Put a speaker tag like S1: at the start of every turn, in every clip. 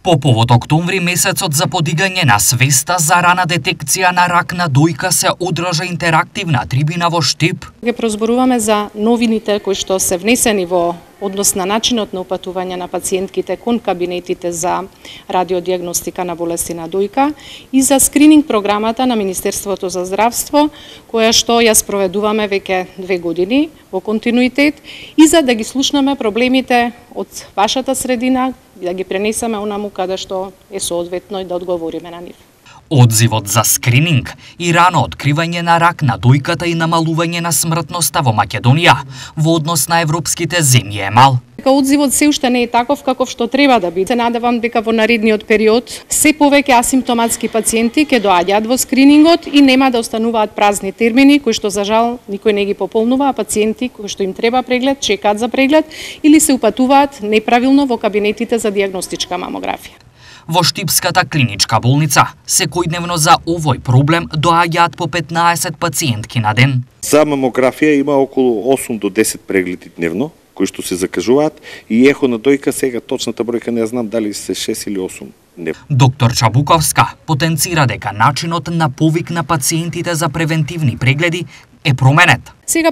S1: По повод октомври месецот за подигање на свеста за рана детекција на рак на дојка се одржа интерактивна трибина во Штип.
S2: Ге прозборуваме за новините кои што се внесени во однос на начинот на упатување на пациентките кон кабинетите за радиодиагностика на болести на дојка и за скрининг програмата на Министерството за здравство, која што ја спроведуваме веќе 2 години во континуитет и за да ги слушнеме проблемите од вашата средина, да ги пренесеме онаму каде што е соодветно и да одговориме на нив.
S1: Одзивот за скрининг и рано откривање на рак на дојката и намалување на смртноста во Македонија во однос на европските земји е мал.
S2: Одзивот се уште не е таков каков што треба да биде. Се надевам дека во наредниот период се повеќе асимптоматски пациенти ќе доаѓаат во скринингот и нема да остануваат празни термини кои што за жал никој не ги пополнува, а пациенти кои што им треба преглед чекаат за преглед или се упатуваат неправилно во кабинетите за диагностичка мамографија.
S1: Во Штипската клиничка болница секојдневно за овој проблем доаѓаат по 15 пациентки на ден.
S3: За мамографија има околу 8 до 10 прегледи дневно кои што се закажуваат и ехо на дојка сега точната бројка не знам дали се 6 или 8. Не.
S1: Доктор Чабуковска потенцира дека начинот на повик на пациентите за превентивни прегледи е променет.
S2: Сега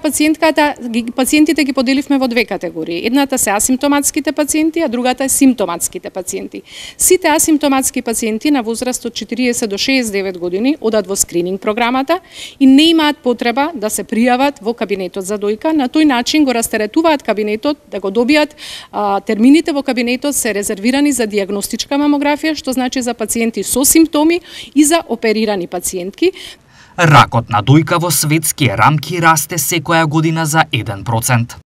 S2: пациентите ги поделивме во 2 категории. Едната се асимптоматските пациенти, а другата е симптоматските пациенти. Сите асимптоматски пациенти на возраст од 40 до 69 години одат во скрининг програмата и не имаат потреба да се пријават во кабинетот за дојка. На тој начин го растеретуваат кабинетот да го добијат термините во кабинетот се резервирани за диагностичка мамографија, што значи за пациенти со симптоми и за оперирани пациентки.
S1: Ракот на дојка во светски рамки расте секоја година за 1%.